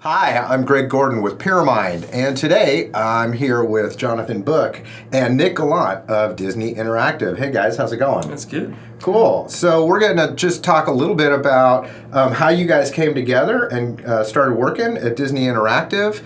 Hi, I'm Greg Gordon with Pyramind, and today I'm here with Jonathan Buch and Nick Gallant of Disney Interactive. Hey guys, how's it going? That's good. Cool. So we're going to just talk a little bit about how you guys came together and started working at Disney Interactive.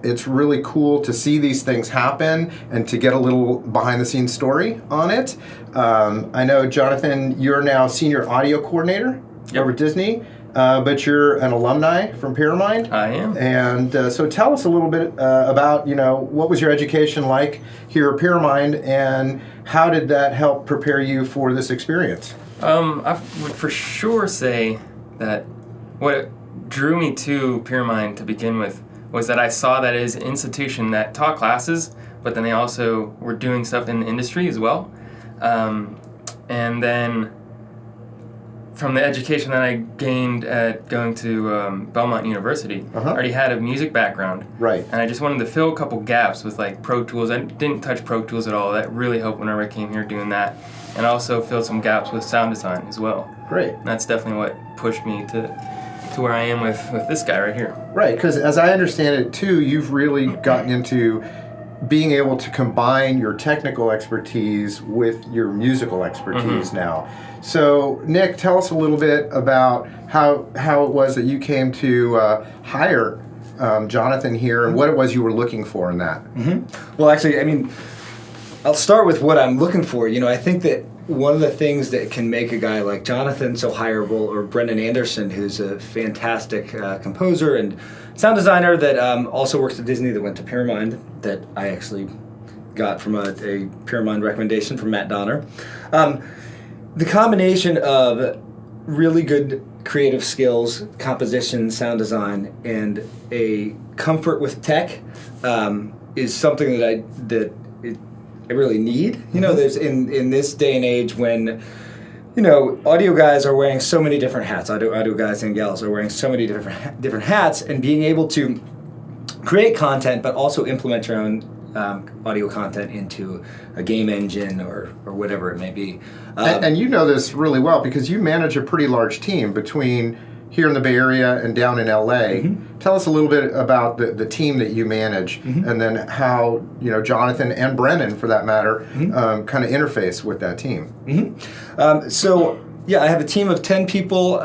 It's really cool to see these things happen and to get a little behind-the-scenes story on it. I know, Jonathan, you're now Senior Audio Coordinator over at Disney. But you're an alumni from Pyramind. I am. And so tell us a little bit about, what was your education like here at Pyramind, and how did that help prepare you for this experience? I would for sure say that what drew me to Pyramind to begin with was that I saw that it is an institution that taught classes, but then they also were doing stuff in the industry as well. And then from the education that I gained at going to Belmont University, I already had a music background. Right. And I just wanted to fill a couple gaps with like Pro Tools. I didn't touch Pro Tools at all. That really helped whenever I came here doing that. And also fill some gaps with sound design as well. Great. And that's definitely what pushed me to where I am with this guy right here. Right, because as I understand it too, you've really gotten into being able to combine your technical expertise with your musical expertise now. So, Nick, tell us a little bit about how it was that you came to hire Jonathan here, and what it was you were looking for in that. Well, actually, I'll start with what I'm looking for. I think that one of the things that can make a guy like Jonathan so hireable, or Brendan Anderson, who's a fantastic composer and sound designer that also works at Disney, that went to Pyramind, that I actually got from a Pyramind recommendation from Matt Donner. The combination of really good creative skills, composition, sound design, and a comfort with tech is something that I really need. There's in this day and age when audio guys are wearing so many different hats. Audio guys and gals are wearing so many different hats, and being able to create content, but also implement your own audio content into a game engine or whatever it may be. And you know this really well because you manage a pretty large team between here in the Bay Area and down in LA. Tell us a little bit about the team that you manage, and then how Jonathan and Brennan, for that matter, kind of interface with that team. I have a team of 10 people.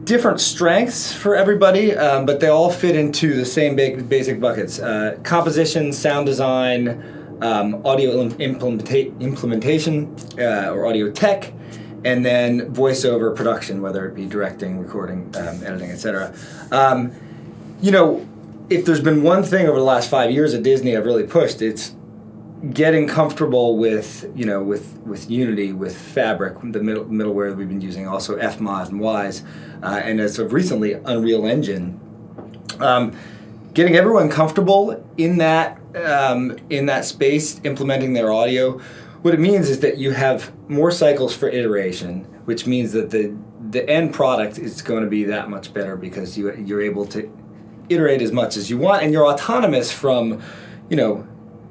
Different strengths for everybody, but they all fit into the same basic buckets: composition, sound design, audio implementation, or audio tech, and then voiceover production, whether it be directing, recording, editing, etc. If there's been one thing over the last 5 years at Disney I've really pushed, it's getting comfortable with Unity, with Fabric, the middleware that we've been using, also Fmod and Wise, and as of recently, Unreal Engine. Getting everyone comfortable in that space, implementing their audio. What it means is that you have more cycles for iteration, which means that the end product is going to be that much better because you're able to iterate as much as you want, and you're autonomous from,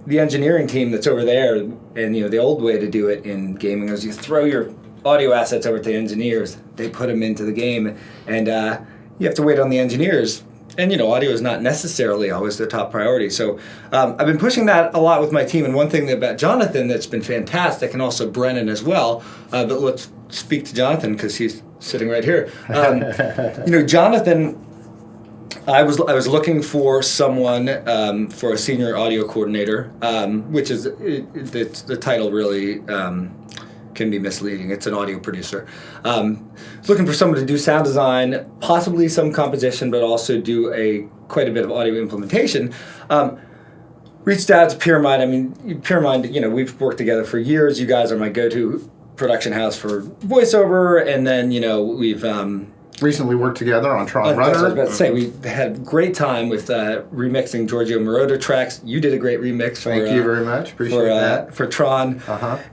the engineering team that's over there. And the old way to do it in gaming is you throw your audio assets over to the engineers, they put them into the game, and you have to wait on the engineers. And audio is not necessarily always the top priority. So I've been pushing that a lot with my team. And one thing about Jonathan that's been fantastic, and also Brennan as well, but let's speak to Jonathan because he's sitting right here. Jonathan, I was looking for someone for a senior audio coordinator, which is the title really can be misleading. It's an audio producer. Looking for someone to do sound design, possibly some composition, but also do quite a bit of audio implementation. Reached out to Pyramind. Pyramind, we've worked together for years. You guys are my go-to production house for voiceover, and then we've recently worked together on Tron Run. I was about to say, we had a great time with remixing Giorgio Moroder tracks. You did a great remix. Thank you very much. Appreciate that. For Tron.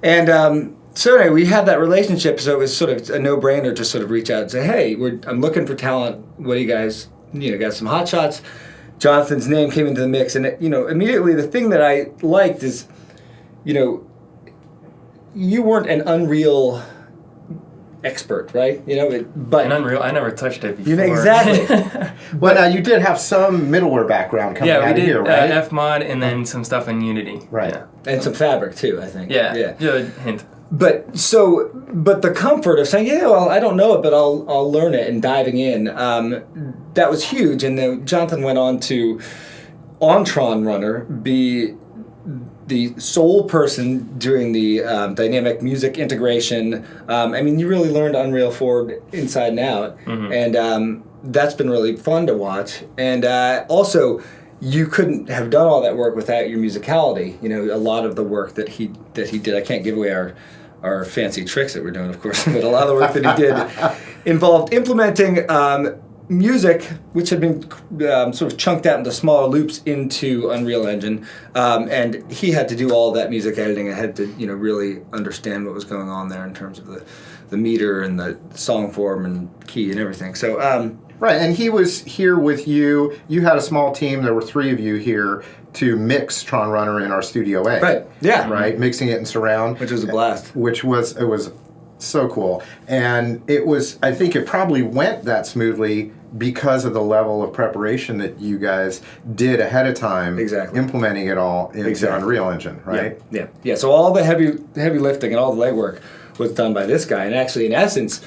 And so anyway, we had that relationship, so it was sort of a no-brainer to sort of reach out and say, hey, I'm looking for talent. What do you guys, got some hot shots? Jonathan's name came into the mix, and immediately the thing that I liked is, you weren't an Unreal expert, right? You know, but in Unreal, I never touched it before. Exactly. But you did have some middleware background coming out we of did here, right? Fmod and then some stuff in Unity. Right. Yeah. and some Fabric too, I think. Yeah. Hint. But the comfort of saying, yeah, well, I don't know it, but I'll learn it, and diving in, that was huge. And then Jonathan went on to, on Tron Runner, be the sole person doing the dynamic music integration. I mean, you really learned Unreal 4 inside and out, and that's been really fun to watch. And also, you couldn't have done all that work without your musicality. You know, a lot of the work that he did. I can't give away our fancy tricks that we're doing, of course, but a lot of the work that he did involved implementing music, which had been sort of chunked out into smaller loops into Unreal Engine, and he had to do all that music editing and had to, you know, really understand what was going on there in terms of the meter and the song form and key and everything. So. Right, and he was here with you. You had a small team. There were 3 of you here to mix Tron Runner in our Studio A. Right. Yeah. Right, mixing it in surround, Which was a blast. It was so cool, and it was. I think it probably went that smoothly because of the level of preparation that you guys did ahead of time. Exactly. Implementing it all into Unreal Engine, right? Yeah. So all the heavy lifting and all the legwork was done by this guy, and actually, in essence,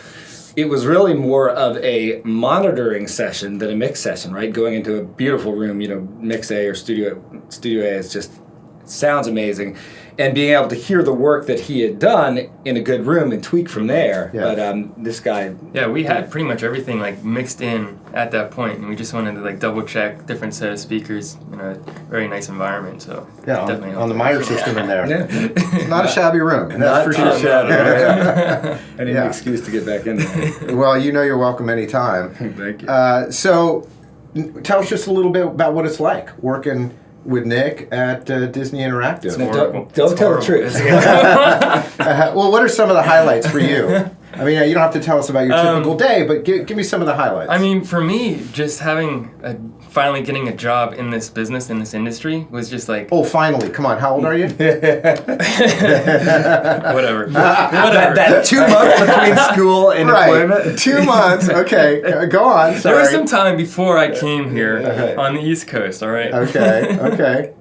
it was really more of a monitoring session than a mix session, right? Going into a beautiful room, you know, Mix A or Studio A is just, it sounds amazing. And being able to hear the work that he had done in a good room and tweak from there. Yeah. But this guy... Yeah, we had pretty much everything like mixed in at that point, and we just wanted to like double check different set of speakers in a very nice environment. So yeah, definitely on the Meyer system in there. Yeah. It's not a shabby room. That's for sure. shabby. I need an excuse to get back in there. Well, you know you're welcome anytime. Thank you. So tell us just a little bit about what it's like working with Nick at Disney Interactive. Don't tell the truth. Well, what are some of the highlights for you? I mean, you don't have to tell us about your typical day, but give me some of the highlights. I mean, for me, just finally getting a job in this business, in this industry, was just like... Oh, finally. Come on. How old are you? Whatever. That 2 months between school and employment. 2 months. Okay. Go on. Sorry. There was some time before I came here on the East Coast, all right? Okay.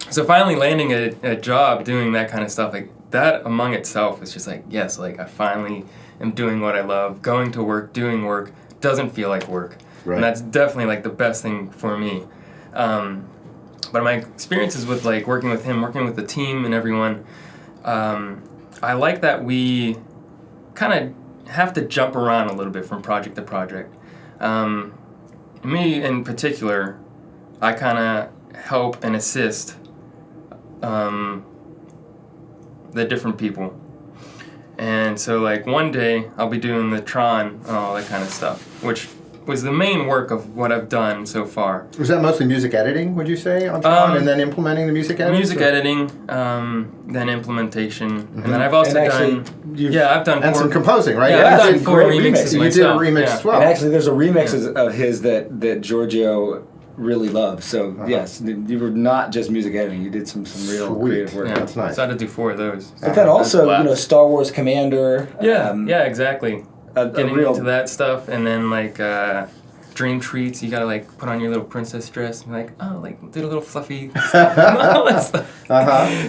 So finally landing a job doing that kind of stuff, like that among itself was just like, yes, like I finally am doing what I love. Going to work, doing work, doesn't feel like work. Right. And that's definitely like the best thing for me. But my experiences with like working with him, working with the team and everyone, I like that we kind of have to jump around a little bit from project to project. Me in particular, I kind of help and assist the different people. And so like one day I'll be doing the Tron and all that kind of stuff, which was the main work of what I've done so far. Was that mostly music editing, would you say, on Tron, and then implementing the music editing? Music editing, then implementation, and then I've also done... I've done... And some composing, right? Yeah, I've done 4 remixes myself. You did a remix as well. And actually there's a remix of his that Giorgio really loved. So yes, you were not just music editing. You did some real creative work. Yeah, that's nice. So I had to do 4 of those. But then also, Star Wars Commander. Yeah, exactly. Getting into that stuff, and then like dream treats. You gotta like put on your little princess dress and like do a little fluffy stuff. All that stuff.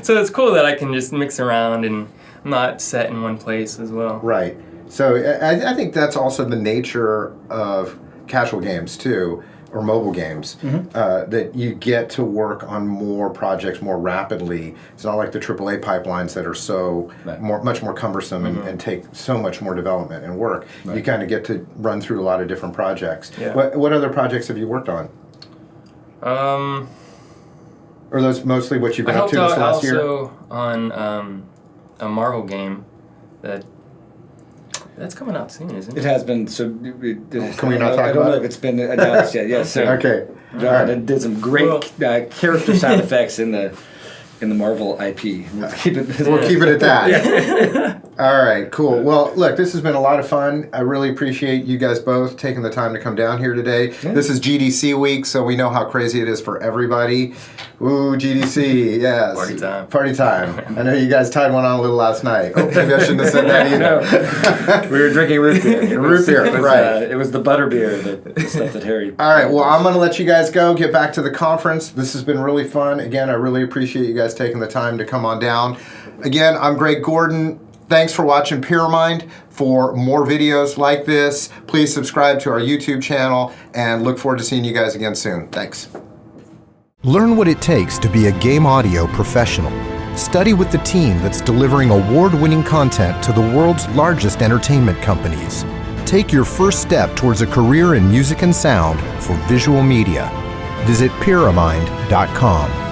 So it's cool that I can just mix around and I'm not set in one place as well. Right. So I think that's also the nature of casual games too, or mobile games, that you get to work on more projects more rapidly. It's not like the AAA pipelines that are so much more cumbersome and take so much more development and work. Right. You kind of get to run through a lot of different projects. Yeah. What other projects have you worked on? Or those mostly what you've been up to this last year? I helped out also on a Marvel game that's coming out soon, isn't it? It has been. So can we not talk about it? I don't know if it's been announced yet. Yes. So okay. John did some great character sound effects in the Marvel IP. We'll keep it at that. All right, cool. Well, look, this has been a lot of fun. I really appreciate you guys both taking the time to come down here today. Yeah. This is GDC week, so we know how crazy it is for everybody. Ooh, GDC, yes. Party time. Party time. I know you guys tied one on a little last night. Oh, maybe I shouldn't have said that either. We were drinking root beer. Root beer, right. It was the butter beer, the stuff that Harry... All right, well, I'm going to let you guys go, get back to the conference. This has been really fun. Again, I really appreciate you guys taking the time to come on down. Again, I'm Greg Gordon. Thanks for watching Pyramind. For more videos like this, please subscribe to our YouTube channel and look forward to seeing you guys again soon. Thanks. Learn what it takes to be a game audio professional. Study with the team that's delivering award-winning content to the world's largest entertainment companies. Take your first step towards a career in music and sound for visual media. Visit Pyramind.com.